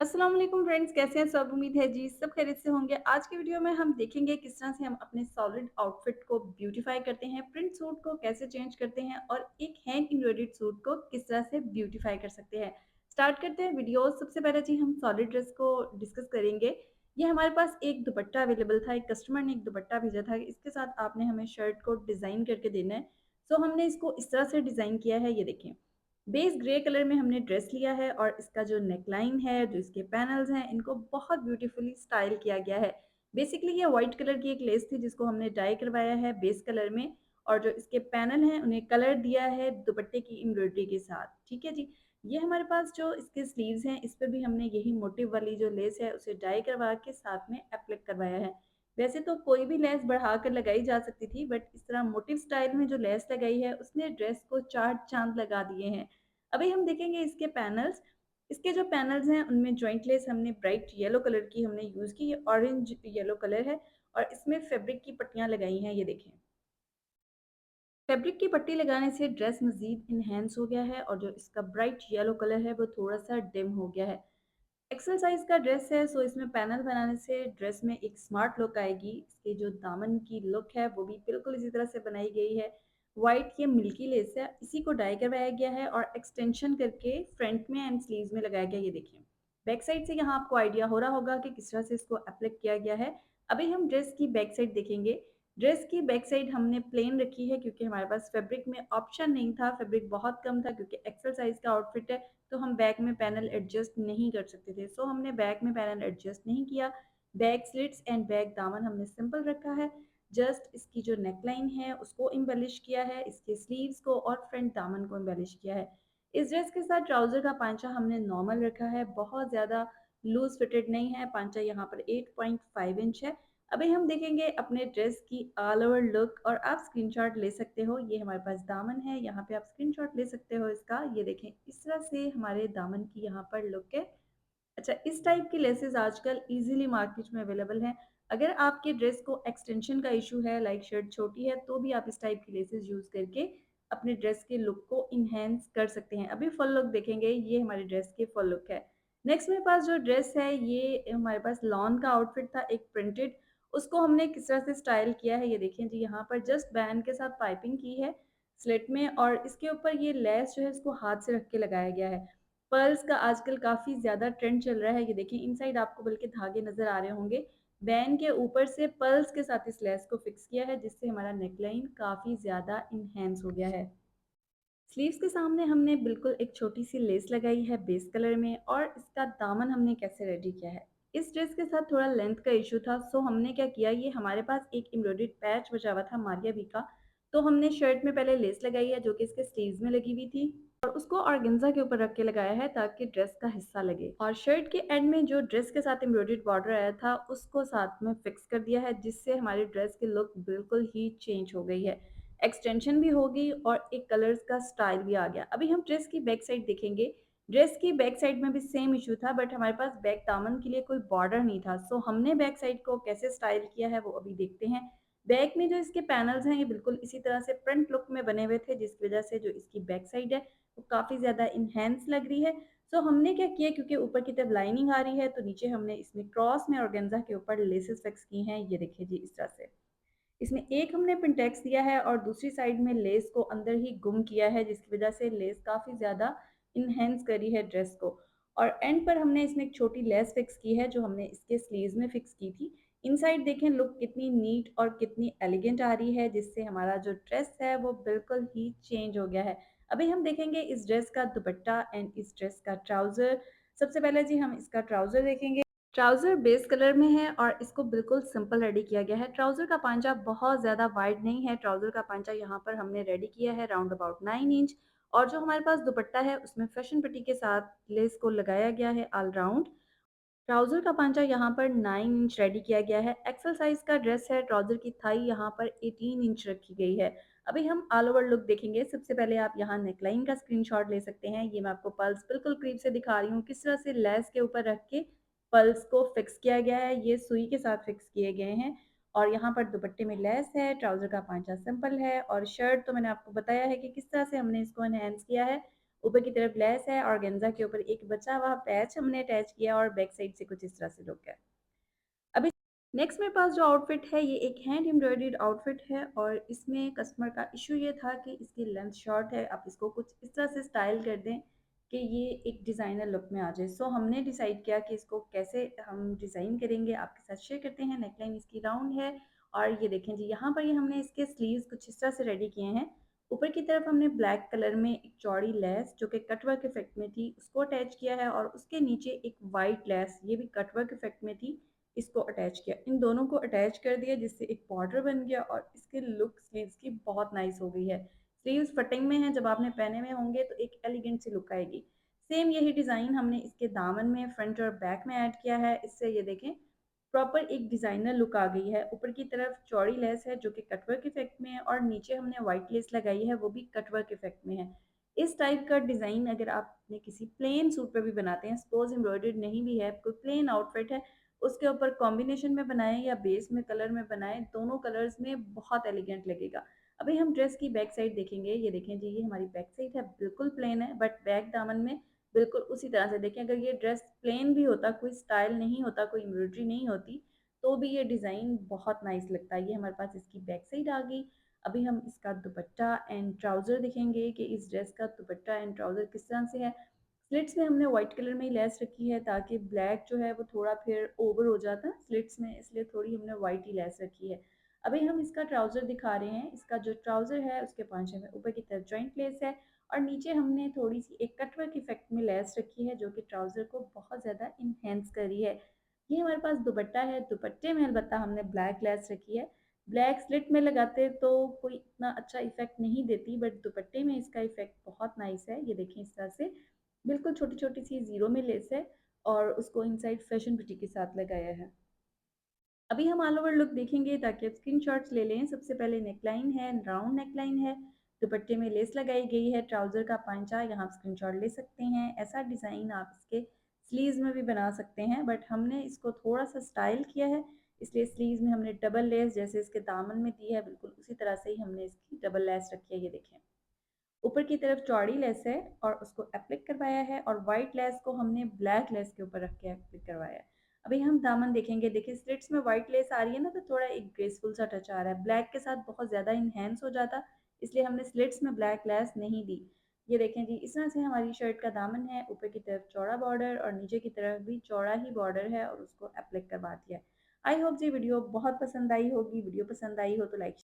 अस्सलाम वालेकुम फ्रेंड्स, कैसे हैं सब? उम्मीद है जी सब खैरियत से होंगे। आज की वीडियो में हम देखेंगे किस तरह से हम अपने सॉलिड आउटफिट को ब्यूटीफाई करते हैं, प्रिंट सूट को कैसे चेंज करते हैं और एक हैंड एम्ब्रॉयडर्ड सूट को किस तरह से ब्यूटीफाई कर सकते हैं। स्टार्ट करते हैं वीडियो। सबसे पहले जी हम सॉलिड ड्रेस को डिस्कस करेंगे। ये हमारे पास एक दुपट्टा अवेलेबल था, एक कस्टमर ने एक दुपट्टा भेजा था, इसके साथ आपने हमें शर्ट को डिज़ाइन करके देना है। सो हमने इसको इस तरह से डिज़ाइन किया है, ये देखें। बेस ग्रे कलर में हमने ड्रेस लिया है और इसका जो नेकलाइन है, जो इसके पैनल्स हैं, इनको बहुत ब्यूटीफुली स्टाइल किया गया है। बेसिकली ये व्हाइट कलर की एक लेस थी जिसको हमने डाई करवाया है बेस कलर में, और जो इसके पैनल हैं उन्हें कलर दिया है दुपट्टे की एम्ब्रॉयडरी के साथ। ठीक है जी। ये हमारे पास जो इसके स्लीव्स हैं, इस पर भी हमने यही मोटिव वाली जो लेस है उसे डाई करवा के साथ में एप्लिक करवाया है। वैसे तो कोई भी लेस बढ़ा कर लगाई जा सकती थी, बट इस तरह मोटिव स्टाइल में जो लेस लगाई है उसने ड्रेस को चार चांद लगा दिए हैं। अभी हम देखेंगे इसके पैनल्स। इसके जो पैनल्स हैं उनमें जॉइंट लेस हमने ब्राइट येलो कलर की हमने यूज़ की, ये ऑरेंज येलो कलर है और इसमें फैब्रिक की पट्टियाँ लगाई हैं, ये देखें। फैब्रिक की पट्टी लगाने से ड्रेस मज़ीद इन्हेंस हो गया है और जो इसका ब्राइट येलो कलर है वो थोड़ा-सा डिम हो गया है। एक्सल साइज़ का ड्रेस है, सो इसमें पैनल बनाने से ड्रेस में एक स्मार्ट लुक आएगी। इसके जो दामन की लुक है वो भी बिल्कुल इसी तरह से बनाई गई है। व्हाइट ये मिल्की लेस है, इसी को डाई करवाया गया है और एक्सटेंशन करके फ्रंट में एंड स्लीव्स में लगाया गया है, ये देखिए। बैक साइड से यहाँ आपको आइडिया हो रहा होगा कि किस तरह से इसको एप्लिक किया गया है। अभी हम ड्रेस की बैक साइड देखेंगे। ड्रेस की बैक साइड हमने प्लेन रखी है क्योंकि हमारे पास फैब्रिक में ऑप्शन नहीं था, फैब्रिक बहुत कम था क्योंकि एक्सल साइज़ का आउटफिट है, तो हम बैक में पैनल एडजस्ट नहीं कर सकते थे। सो हमने बैक में पैनल एडजस्ट नहीं किया। बैक स्लिट्स एंड बैक दामन हमने सिंपल रखा है। जस्ट इसकी जो नेकलाइन है उसको एम्बेलिश किया है, इसके स्लीव्स को और फ्रंट दामन को एम्बेलिश किया है। इस ड्रेस के साथ ट्राउज़र का पांचा हमने नॉर्मल रखा है, बहुत ज़्यादा लूज़ फिटेड नहीं है। पांचा यहाँ पर 8.5 इंच है। अभी हम देखेंगे अपने ड्रेस की ऑल ओवर लुक और आप स्क्रीनशॉट ले सकते हो। ये हमारे पास दामन है, यहाँ पे आप स्क्रीनशॉट ले सकते हो इसका। ये देखें, इस तरह से हमारे दामन की यहाँ पर लुक है। अच्छा, इस टाइप की लेसेस आजकल इजीली मार्केट में अवेलेबल हैं। अगर आपके ड्रेस को एक्सटेंशन का इशू है, लाइक शर्ट छोटी है, तो भी आप इस टाइप की लेसेस यूज़ करके अपने ड्रेस के लुक को इन्हेंस कर सकते हैं। अभी फुल लुक देखेंगे, ये हमारी ड्रेस की फुल लुक है। नेक्स्ट मेरे पास जो ड्रेस है, ये हमारे पास लॉन का आउटफिट था एक प्रिंटेड, उसको हमने किस तरह से स्टाइल किया है ये देखिए जी। यहाँ पर जस्ट बैंड के साथ पाइपिंग की है स्लिट में, और इसके ऊपर ये लेस जो है इसको हाथ से रख के लगाया गया है। पर्ल्स का आजकल काफ़ी ज़्यादा ट्रेंड चल रहा है, ये देखिए इनसाइड आपको बल्कि धागे नज़र आ रहे होंगे। बैन के ऊपर से पर्ल्स के साथ इस लेस को फिक्स किया है जिससे हमारा नेकलाइन काफ़ी ज़्यादा इन्हेंस हो गया है। स्लीव्स के सामने हमने बिल्कुल एक छोटी सी लेस लगाई है बेस कलर में, और इसका दामन हमने कैसे रेडी किया है। इस ड्रेस के साथ थोड़ा लेंथ का इशू था, सो हमने क्या किया, ये हमारे पास एक एम्ब्रॉयडर्ड पैच बचा हुआ था मारिया बी का, तो हमने शर्ट में पहले लेस लगाई है जो कि इसके स्लीव्स में लगी हुई थी, और उसको ऑर्गेन्जा के ऊपर रख के लगाया है ताकि ड्रेस का हिस्सा लगे, और शर्ट के एंड में जो ड्रेस के साथ एम्ब्रॉयडर्ड बॉर्डर आया था उसको साथ में फिक्स कर दिया है जिससे हमारी ड्रेस की लुक बिल्कुल ही चेंज हो गई है। एक्सटेंशन भी हो गई और एक कलर्स का स्टाइल भी आ गया। अभी हम ड्रेस की बैक साइड देखेंगे। ड्रेस की बैक साइड में भी सेम इशू था, बट हमारे पास बैक दामन के लिए कोई बॉर्डर नहीं था, सो हमने बैक साइड को कैसे स्टाइल किया है वो अभी देखते हैं। बैक में जो इसके पैनल्स हैं ये बिल्कुल इसी तरह से फ्रंट लुक में बने हुए थे, जिसकी वजह से जो इसकी बैक साइड है वो काफ़ी ज़्यादा इन्हेंस लग रही है। सो हमने क्या किया, क्योंकि ऊपर की तरफ लाइनिंग आ रही है तो नीचे हमने इसमें क्रॉस में ऑर्गेन्जा के ऊपर लेसेस फिक्स की हैं, ये देखिए जी इस तरह से। इसमें एक हमने पिंटेक्स दिया है और दूसरी साइड में लेस को अंदर ही गुम किया है जिसकी वजह से लेस काफ़ी ज़्यादा इन्हेंस करी है ड्रेस को। और एंड पर हमने इसमें एक छोटी लेस फिक्स की है जो हमने इसके स्लीव्स में फिक्स की थी। इनसाइड देखें लुक कितनी नीट और कितनी एलिगेंट आ रही है जिससे हमारा जो ड्रेस है वो बिल्कुल ही चेंज हो गया है। अभी हम देखेंगे इस ड्रेस का दुपट्टा एंड इस ड्रेस का ट्राउज़र। सबसे पहले जी हम इसका ट्राउज़र देखेंगे। ट्राउज़र बेस कलर में है और इसको बिल्कुल सिंपल रेडी किया गया है। ट्राउज़र का पांचा बहुत ज़्यादा वाइड नहीं है। ट्राउज़र का पांचा यहाँ पर हमने रेडी किया है राउंड अबाउट 9 इंच, और जो हमारे पास दुपट्टा है उसमें फैशन पट्टी के साथ लेस को लगाया गया है ऑल राउंड। ट्राउज़र का पांचा यहाँ पर 9 इंच रेडी किया गया है। एक्सल साइज़ का ड्रेस है। ट्राउज़र की थाई यहाँ पर 18 इंच रखी गई है। अभी हम ऑल ओवर लुक देखेंगे। सबसे पहले आप यहाँ नेकलाइन का स्क्रीनशॉट ले सकते हैं। ये मैं आपको पल्स बिल्कुल करीब से दिखा रही हूँ किस तरह से लेस के ऊपर रख के पल्स को फिक्स किया गया है। ये सुई के साथ फिक्स किए गए हैं, और यहाँ पर दुपट्टे में लेस है। ट्राउज़र का पांचा सिंपल है और शर्ट तो मैंने आपको बताया है कि किस तरह से हमने इसको एनहांस किया है। ऊपर की तरफ लेस है, ऑर्गेन्जा के ऊपर एक बचा हुआ पैच हमने अटैच किया और बैक साइड से कुछ इस तरह से लुक है। अभी नेक्स्ट मेरे पास जो आउटफिट है ये एक हैंड एम्ब्रॉयडर्ड आउटफिट है और इसमें कस्टमर का इशू ये था कि इसकी लेंथ शॉर्ट है, आप इसको कुछ इस तरह से स्टाइल कर दें कि ये एक डिज़ाइनर लुक में आ जाए। सो हमने डिसाइड किया कि इसको कैसे हम डिज़ाइन करेंगे, आपके साथ शेयर करते हैं। नेकलाइन इसकी राउंड है और ये देखें जी, यहाँ पर ये हमने इसके स्लीव्स कुछ इस तरह से रेडी किए हैं। ऊपर की तरफ हमने ब्लैक कलर में एक चौड़ी लेस जो कि कटवर्क इफेक्ट में थी उसको अटैच किया है और उसके नीचे एक वाइट लेस ये भी कटवर्क इफेक्ट में थी, इसको अटैच किया। इन दोनों को अटैच कर दिया जिससे एक बॉर्डर बन गया और इसकी लुक स्लीव्स की बहुत नाइस हो गई है। स्लीव्स फटिंग में है, जब आपने पहने हुए होंगे तो एक एलिगेंट सी लुक आएगी। सेम यही डिज़ाइन हमने इसके दामन में फ्रंट और बैक में ऐड किया है। इससे ये देखें प्रॉपर एक डिज़ाइनर लुक आ गई है। ऊपर की तरफ चौड़ी लेस है जो कि कटवर्क इफेक्ट में है और नीचे हमने वाइट लेस लगाई है वो भी कटवर्क इफेक्ट में है। इस टाइप का डिज़ाइन अगर आपने किसी प्लेन सूट पे भी बनाते हैं, सपोज एम्ब्रॉयडर्ड नहीं भी है, कोई प्लेन आउटफिट है, उसके ऊपर कॉम्बिनेशन में बनाएं या बेस में कलर में बनाएं, दोनों कलर्स में बहुत एलिगेंट लगेगा। अभी हम ड्रेस की बैक साइड देखेंगे। ये देखें जी, ये हमारी बैक साइड है, बिल्कुल प्लेन है बट बैक दामन में बिल्कुल उसी तरह से देखें। अगर ये ड्रेस प्लेन भी होता, कोई स्टाइल नहीं होता, कोई एम्ब्रॉयडरी नहीं होती, तो भी ये डिज़ाइन बहुत नाइस लगता है। ये हमारे पास इसकी बैक साइड आ गई। अभी हम इसका दुपट्टा एंड ट्राउज़र देखेंगे कि इस ड्रेस का दुपट्टा एंड ट्राउज़र किस तरह से है। स्लिट्स में हमने वाइट कलर में ही लेस रखी है ताकि ब्लैक जो है वो थोड़ा फिर ओवर हो जाता है स्लिट्स में, इसलिए थोड़ी हमने वाइट ही लेस रखी है। अभी हम इसका ट्राउज़र दिखा रहे हैं। इसका जो ट्राउज़र है उसके पांचे में ऊपर की तरफ जॉइंट लेस है और नीचे हमने थोड़ी सी एक कटवर्क इफेक्ट में लेस रखी है जो कि ट्राउज़र को बहुत ज़्यादा इन्हेंस कर रही है। ये हमारे पास दुपट्टा है। दुपट्टे में अलबत्ता हमने ब्लैक लेस रखी है। ब्लैक स्लिट में लगाते तो कोई इतना अच्छा इफेक्ट नहीं देती बट दुपट्टे में इसका इफेक्ट बहुत नाइस है। ये देखें इस तरह से बिल्कुल छोटी छोटी सी ज़ीरो में लेस है और उसको इनसाइड फैशन ब्यूटी के साथ लगाया है। अभी हम ऑल ओवर लुक देखेंगे ताकि आप स्क्रीनशॉट्स ले लें। सबसे पहले नेकलाइन है, राउंड नेकलाइन है, दुपट्टे में लेस लगाई गई है, ट्राउज़र का पांचा, यहाँ आप स्क्रीनशॉट ले सकते हैं। ऐसा डिज़ाइन आप इसके स्लीव्स में भी बना सकते हैं बट हमने इसको थोड़ा सा स्टाइल किया है, इसलिए स्लीव्स में हमने डबल लेस जैसे इसके दामन में दी है बिल्कुल उसी तरह से ही हमने इसकी डबल लेस रखी है। ये देखें ऊपर की तरफ चौड़ी लेस है और उसको एप्लिक करवाया है और वाइट लेस को हमने ब्लैक लेस के ऊपर रख के एप्लिक करवाया है। अभी हम दामन देखेंगे। देखिए स्लिट्स में वाइट लेस आ रही है ना, तो थोड़ा एक ग्रेसफुल सा टच आ रहा है, ब्लैक के साथ बहुत ज़्यादा इन्हेंस हो जाता, इसलिए हमने स्लिट्स में ब्लैक लेस नहीं दी। ये देखें जी, इस तरह से हमारी शर्ट का दामन है। ऊपर की तरफ चौड़ा बॉर्डर और नीचे की तरफ भी चौड़ा ही बॉर्डर है और उसको एप्लिक करवा दिया है। आई होप जी वीडियो बहुत पसंद आई होगी। वीडियो पसंद आई हो तो लाइक